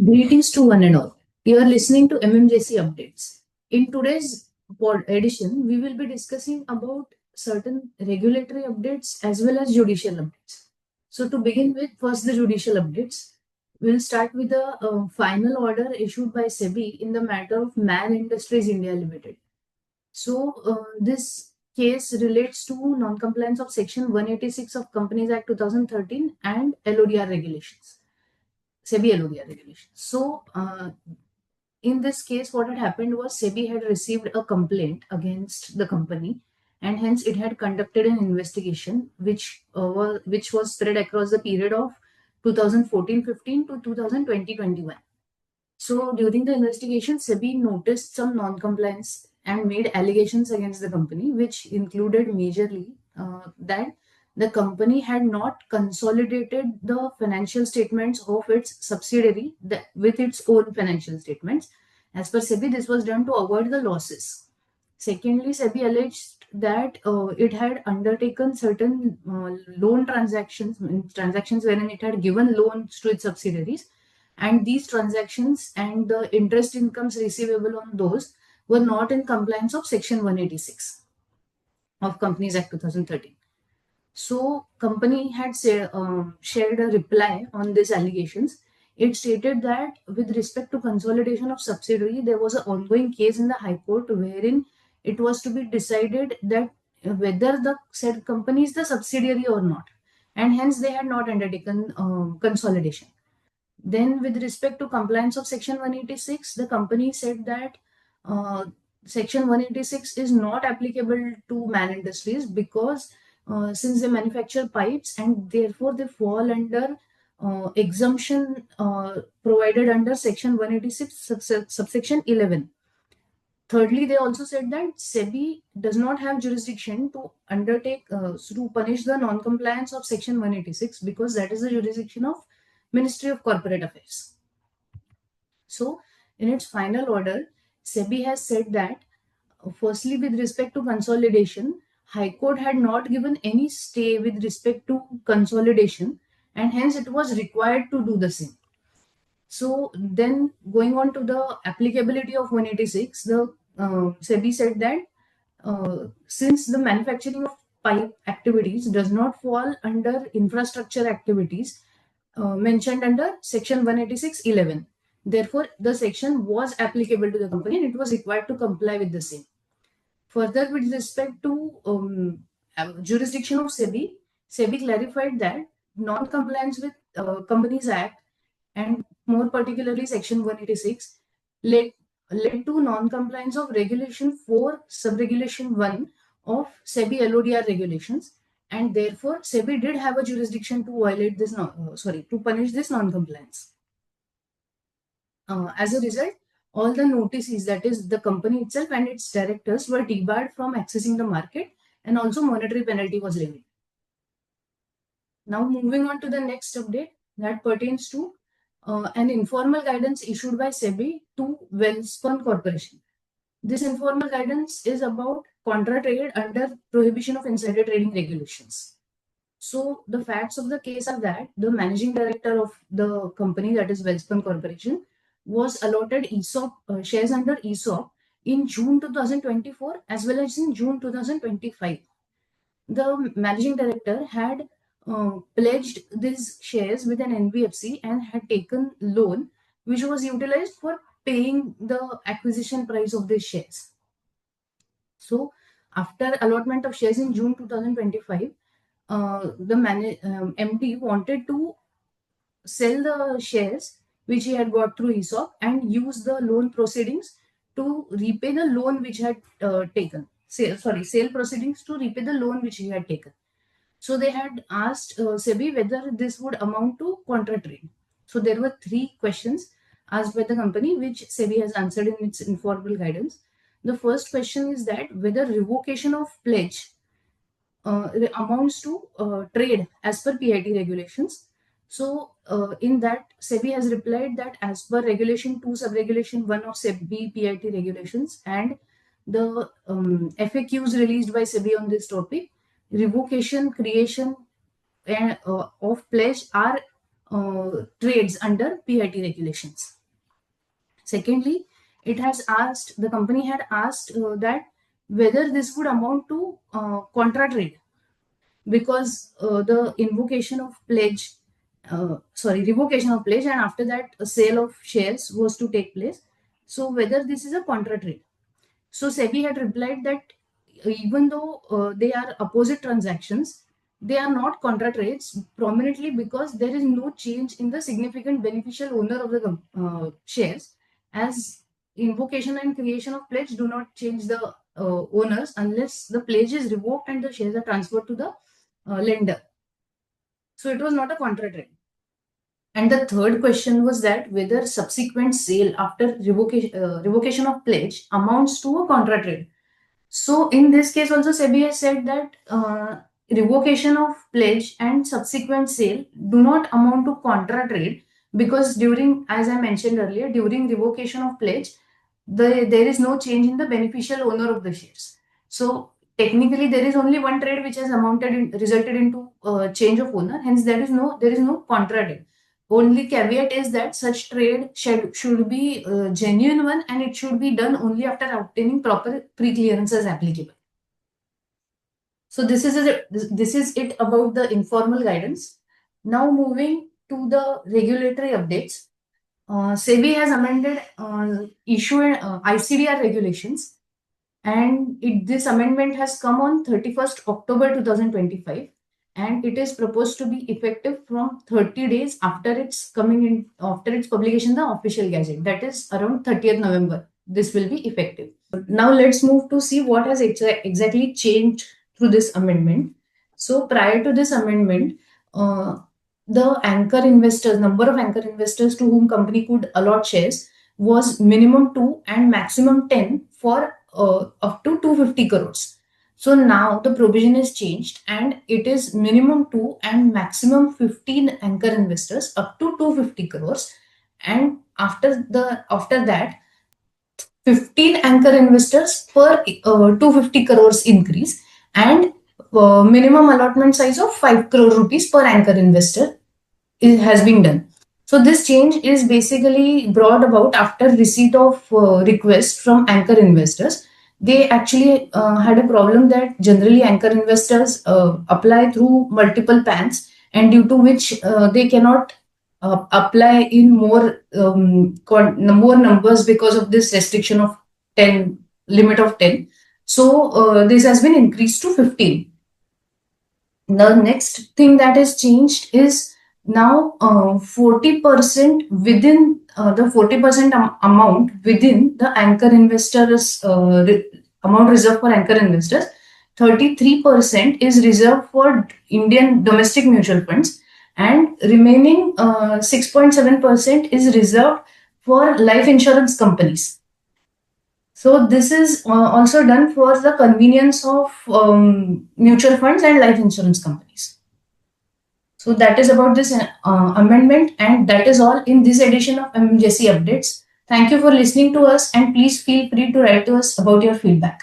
Greetings to one and all. You are listening to MMJC updates. In today's edition, we will be discussing about certain regulatory updates as well as judicial updates. So, to begin with, first the judicial updates. We'll start with the final order issued by SEBI in the matter of Man Industries India Limited. So, this case relates to non-compliance of Section 186 of Companies Act 2013 and LODR regulations. SEBI LODR regulations. So, in this case, what had happened was SEBI had received a complaint against the company, and hence it had conducted an investigation which was spread across the period of 2014-15 to 2020-21. So during the investigation, SEBI noticed some non-compliance and made allegations against the company, which included majorly that the company had not consolidated the financial statements of its subsidiary with its own financial statements. As per SEBI, this was done to avoid the losses. Secondly, SEBI alleged that it had undertaken certain loan transactions wherein it had given loans to its subsidiaries, and these transactions and the interest incomes receivable on those were not in compliance of Section 186 of Companies Act 2013. So, company had shared a reply on these allegations. It stated that with respect to consolidation of subsidiary, there was an ongoing case in the High Court wherein it was to be decided that whether the said company is the subsidiary or not, and hence they had not undertaken consolidation. Then, with respect to compliance of Section 186, the company said that Section 186 is not applicable to Man Industries because since they manufacture pipes and therefore they fall under exemption provided under Section 186 subsection 11. Thirdly, they also said that SEBI does not have jurisdiction to undertake to punish the non-compliance of Section 186 because that is the jurisdiction of Ministry of Corporate Affairs. So, in its final order, SEBI has said that, firstly, with respect to consolidation, High Court had not given any stay with respect to consolidation, and hence it was required to do the same. So, then going on to the applicability of 186, the SEBI said that since the manufacturing of pipe activities does not fall under infrastructure activities mentioned under Section 186(11). Therefore, the section was applicable to the company and it was required to comply with the same. Further, with respect to jurisdiction of SEBI, SEBI clarified that non-compliance with Companies Act and more particularly Section 186 led to non-compliance of Regulation 4, Subregulation 1 of SEBI LODR regulations, and therefore SEBI did have a jurisdiction to violate this, to punish this non-compliance. As a result, all the notices, that is the company itself and its directors, were debarred from accessing the market, and also monetary penalty was levied. Now moving on to the next update that pertains to an informal guidance issued by SEBI to Welspun Corporation. This informal guidance is about contra trade under prohibition of insider trading regulations. So the facts of the case are that the managing director of the company, that is Welspun Corporation, was allotted ESOP shares under ESOP in June 2024 as well as in June 2025. The managing director had pledged these shares with an NBFC and had taken loan which was utilized for paying the acquisition price of these shares. So after allotment of shares in June 2025, the MD wanted to sell the shares which he had got through ESOP and use the loan proceedings to repay the loan which had taken. Sale proceedings to repay the loan which he had taken. So they had asked SEBI whether this would amount to contra trade. So there were 3 questions asked by the company which SEBI has answered in its informal guidance. The first question is that whether revocation of pledge amounts to trade as per PIT regulations. So in that, SEBI has replied that as per Regulation 2, Subregulation 1 of SEBI PIT regulations and the FAQs released by SEBI on this topic, revocation, creation of pledge are trades under PIT regulations. Secondly, the company had asked that whether this would amount to contra trade, because the revocation of pledge, and after that a sale of shares was to take place. So whether this is a contra trade. So SEBI had replied that even though they are opposite transactions, they are not contra trades, prominently because there is no change in the significant beneficial owner of the shares, as invocation and creation of pledge do not change the owners unless the pledge is revoked and the shares are transferred to the lender. So it was not a contra trade. And the third question was that whether subsequent sale after revocation of pledge amounts to a contra trade. So in this case also SEBI has said that revocation of pledge and subsequent sale do not amount to contra trade, because during, as I mentioned earlier, during revocation of pledge, there is no change in the beneficial owner of the shares. So technically there is only one trade which has resulted into change of owner. Hence there is no contra trade. Only caveat is that such trade should be genuine one, and it should be done only after obtaining proper pre-clearances applicable. So this is it about the informal guidance. Now moving to the regulatory updates. SEBI has amended issued ICDR regulations, and this amendment has come on 31st October 2025, and it is proposed to be effective from 30 days after its publication in the official gazette, that is around 30th November. This will be effective. Now let's move to see what has exactly changed through this amendment. So prior to this amendment, the number of anchor investors to whom company could allot shares was minimum 2 and maximum 10 for up to 250 crores. So now the provision is changed, and it is minimum 2 and maximum 15 anchor investors up to 250 crores. And after that, 15 anchor investors per 250 crores increase, and minimum allotment size of 5 crore rupees per anchor investor has been done. So this change is basically brought about after receipt of requests from anchor investors. They actually had a problem that generally anchor investors apply through multiple PANs, and due to which they cannot apply in more numbers because of this restriction of 10 limit of 10. So this has been increased to 15. The next thing that has changed is now 40% within the 40% amount within the anchor investors amount reserved for anchor investors, 33% is reserved for Indian domestic mutual funds, and remaining 6.7% is reserved for life insurance companies. So this is also done for the convenience of mutual funds and life insurance companies. So that is about this amendment, and that is all in this edition of MMJC updates. Thank you for listening to us, and please feel free to write to us about your feedback.